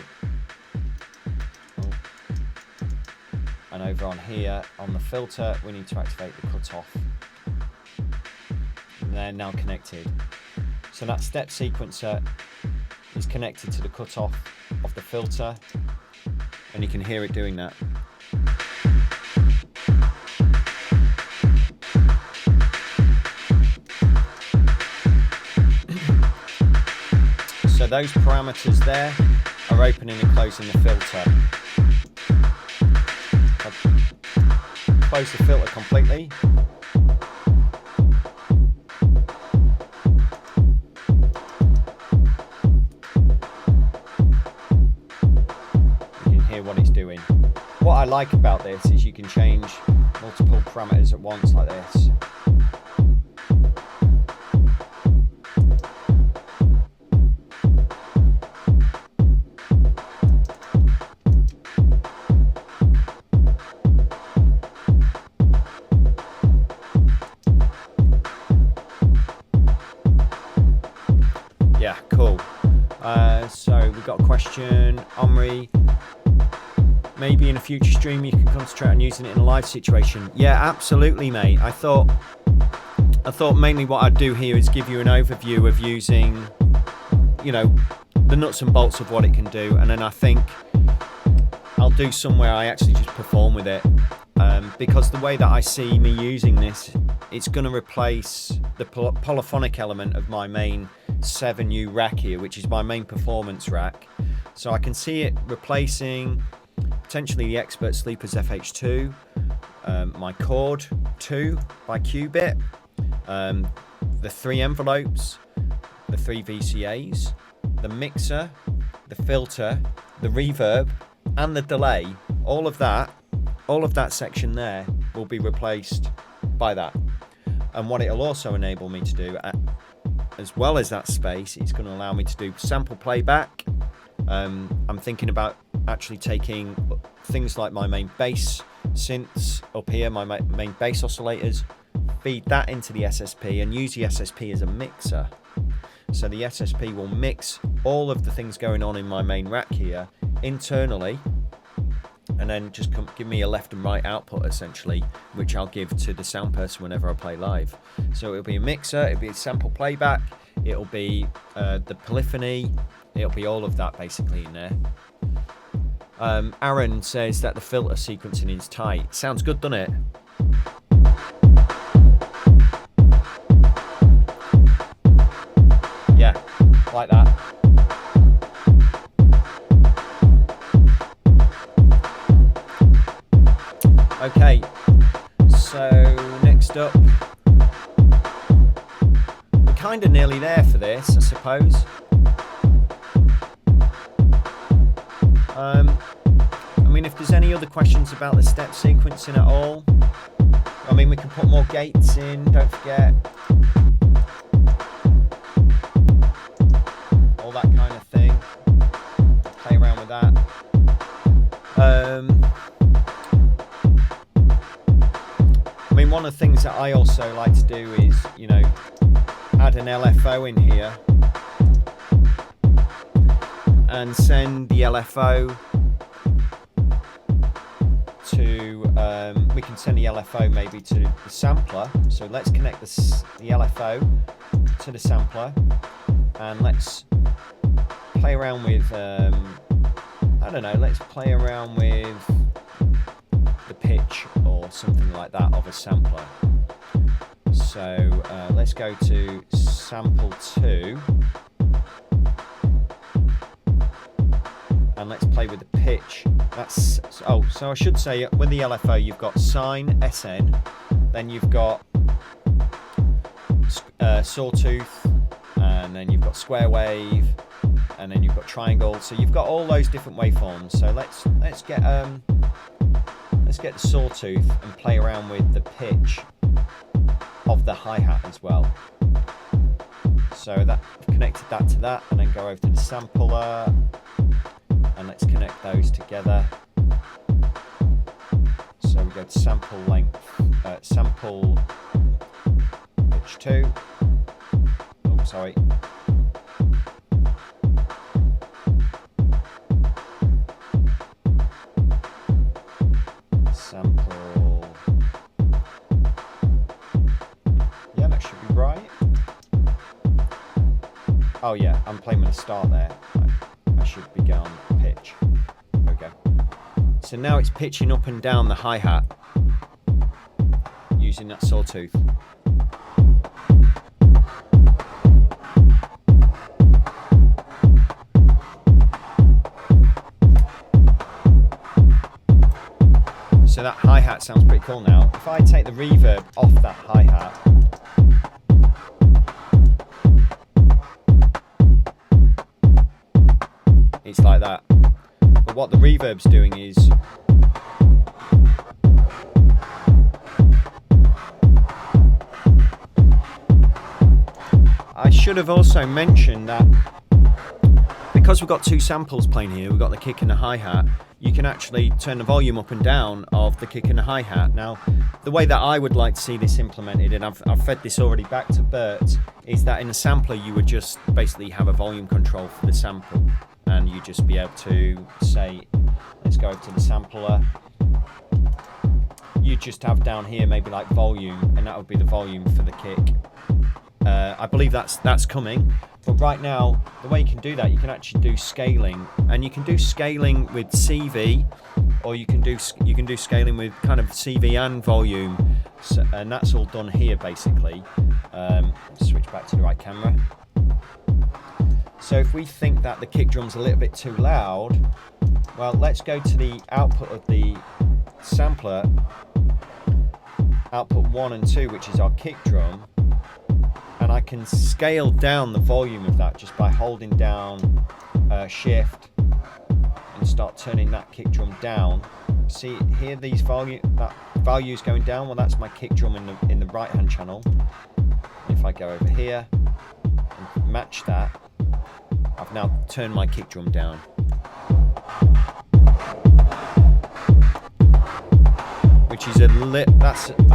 And over on here, on the filter, we need to activate the cutoff. And they're now connected. So that step sequencer is connected to the cutoff of the filter, and you can hear it doing that. So those parameters there are opening and closing the filter. Close the filter completely. You can hear what it's doing. What I like about this is you can change multiple parameters at once like this. Yeah, cool. So we've got a question. Omri, maybe in a future stream you can concentrate on using it in a live situation. Yeah, absolutely, mate. I thought mainly what I'd do here is give you an overview of using, you know, the nuts and bolts of what it can do, and then I think I'll do somewhere I actually just perform with it, because the way that I see me using this, it's going to replace the polyphonic element of my main 7U rack here, which is my main performance rack. So I can see it replacing potentially the Expert Sleepers FH2, my Chord 2 by Qubit, the 3 envelopes, the 3 VCAs, the mixer, the filter, the reverb, and the delay. All of that section there will be replaced by that. And what it'll also enable me to do, as well as that space, it's going to allow me to do sample playback. I'm thinking about actually taking things like my main bass synths up here, my main bass oscillators, feed that into the SSP and use the SSP as a mixer. So the SSP will mix all of the things going on in my main rack here internally, and then just give me a left and right output essentially, which I'll give to the sound person whenever I play live. So it'll be a mixer, it'll be a sample playback, it'll be the polyphony, it'll be all of that basically in there. Aaron says that the filter sequencing is tight. Sounds good, doesn't it? Yeah, like that. Okay, so next up, we're kind of nearly there for this, I suppose. I mean, if there's any other questions about the step sequencing at all, I mean, we can put more gates in, don't forget. All that kind of thing. Play around with that. I mean, one of the things that I also like to do is, you know, add an LFO in here and send the LFO to, we can send the LFO maybe to the sampler. So let's connect the LFO to the sampler, and let's play around with, I don't know, let's play around with the pitch or something like that of a sampler. So let's go to sample 2. And let's play with the pitch. That's, oh, so I should say with the LFO you've got sine, Sn, then you've got sawtooth, and then you've got square wave, and then you've got triangle. So you've got all those different waveforms. So let's get the sawtooth and play around with the pitch of the hi-hat as well. So that, I've connected that to that, and then go over to the sampler. And let's connect those together. So we go to sample length, sample pitch 2. Oh, sorry. Sample. Yeah, that should be right. Oh yeah, I'm playing with a start there. I should be going pitch. There we go. So now it's pitching up and down the hi-hat using that sawtooth. So that hi-hat sounds pretty cool now. If I take the reverb off that hi-hat, it's like that. But what the reverb's doing is I should have also mentioned that because we've got two samples playing here, we've got the kick and the hi-hat, you can actually turn the volume up and down of the kick and the hi-hat. Now, the way that I would like to see this implemented, and I've fed this already back to Bert, is that in a sampler you would just basically have a volume control for the sample, and you just be able to say Let's go over to the sampler. You just have down here maybe like volume, and that would be the volume for the kick. I believe that's coming, but right now the way you can do that, you can actually do scaling, and you can do scaling with CV, or you can do scaling with kind of CV and volume, so, and that's all done here basically. Switch back to the right camera. So if we think that the kick drum's a little bit too loud, well, let's go to the output of the sampler, output 1 and 2, which is our kick drum, and I can scale down the volume of that just by holding down shift and start turning that kick drum down. See here, these values going down. Well, that's my kick drum in the right hand channel. If I go over here and match that, I've now turned my kick drum down. Which is I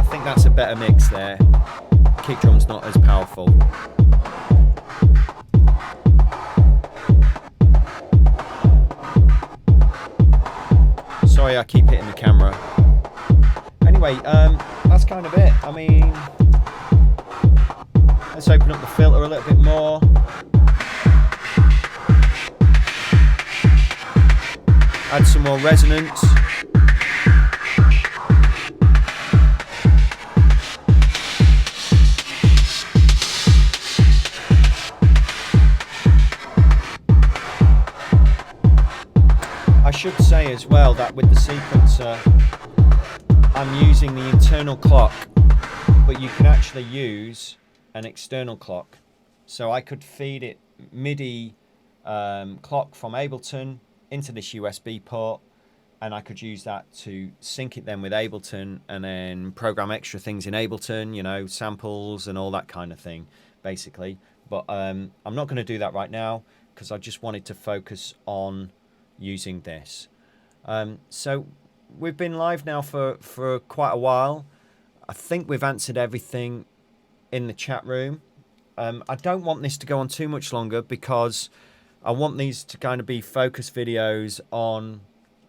think that's a better mix there. Kick drum's not as powerful. Sorry, I keep hitting the camera. Anyway, that's kind of it. I mean, let's open up the filter a little bit more. Add some more resonance. I should say as well that with the sequencer, I'm using the internal clock, but you can actually use an external clock. So I could feed it MIDI clock from Ableton into this USB port, and I could use that to sync it then with Ableton and then program extra things in Ableton, you know, samples and all that kind of thing, basically. But I'm not going to do that right now because I just wanted to focus on using this. So we've been live now for quite a while. I think we've answered everything in the chat room. I don't want this to go on too much longer because I want these to kind of be focus videos on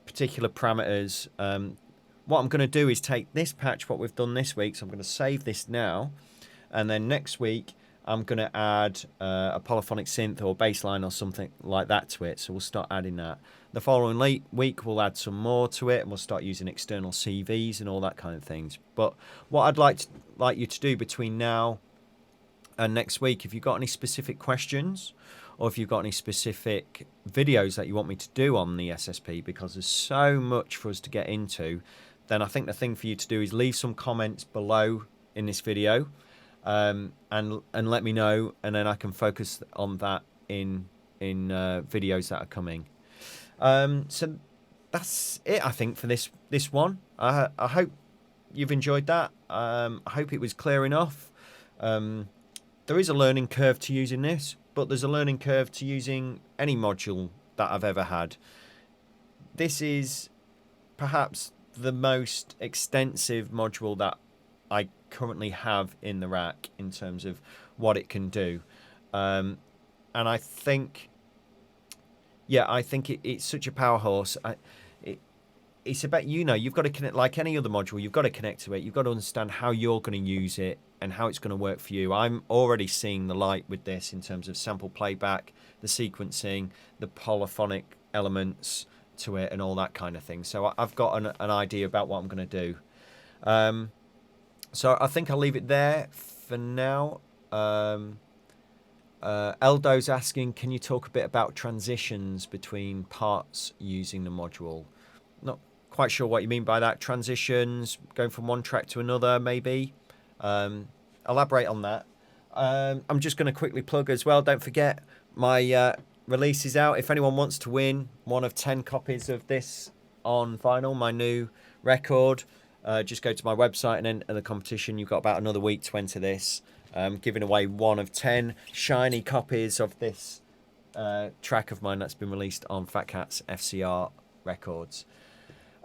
particular parameters. What I'm going to do is take this patch, what we've done this week, so I'm going to save this now, and then next week I'm going to add a polyphonic synth or bass line or something like that to it. So we'll start adding that. The following week we'll add some more to it, and we'll start using external CVs and all that kind of things. But what I'd like you to do between now and next week, if you've got any specific questions, or if you've got any specific videos that you want me to do on the SSP, because there's so much for us to get into, then I think the thing for you to do is leave some comments below in this video, and let me know, and then I can focus on that in videos that are coming. So that's it, I think, for this one. I hope you've enjoyed that. I hope it was clear enough. There is a learning curve to using this, but there's a learning curve to using any module that I've ever had. This is perhaps the most extensive module that I currently have in the rack in terms of what it can do. And I think, yeah, I think it's such a power horse. It's about, you know, you've got to connect, like any other module, you've got to connect to it. You've got to understand how you're going to use it and how it's going to work for you. I'm already seeing the light with this in terms of sample playback, the sequencing, the polyphonic elements to it and all that kind of thing. So I've got an idea about what I'm going to do. So I think I'll leave it there for now. Eldo's asking, can you talk a bit about transitions between parts using the module? Not quite sure what you mean by that. Transitions, going from one track to another, maybe. Elaborate on that. I'm just going to quickly plug as well. Don't forget, my release is out. If anyone wants to win one of 10 copies of this on vinyl, my new record, just go to my website and enter the competition. You've got about another week to enter this. Giving away one of 10 shiny copies of this track of mine that's been released on Fat Cat's FCR Records.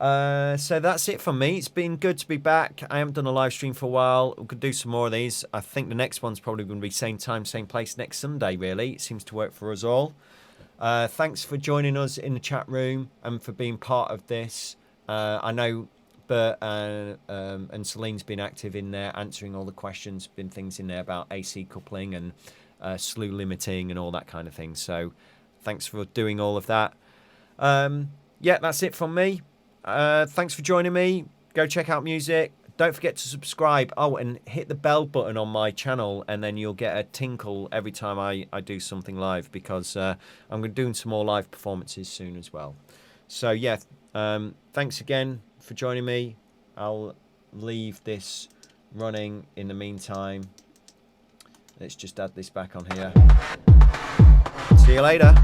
So that's it from me. It's been good to be back. I haven't done a live stream for a while. We could do some more of these. I think the next one's probably going to be same time, same place next Sunday, really. It seems to work for us all. Thanks for joining us in the chat room and for being part of this. I know Bert and Celine's been active in there, answering all the questions. Been things in there about AC coupling and slew limiting and all that kind of thing. So thanks for doing all of that. Yeah, that's it from me. Thanks for joining me. Go check out music. Don't forget to subscribe. Oh, and hit the bell button on my channel, and then you'll get a tinkle every time I do something live, because I'm going to be doing some more live performances soon as well. So yeah, thanks again for joining me. I'll leave this running in the meantime. Let's just add this back on here. See you later.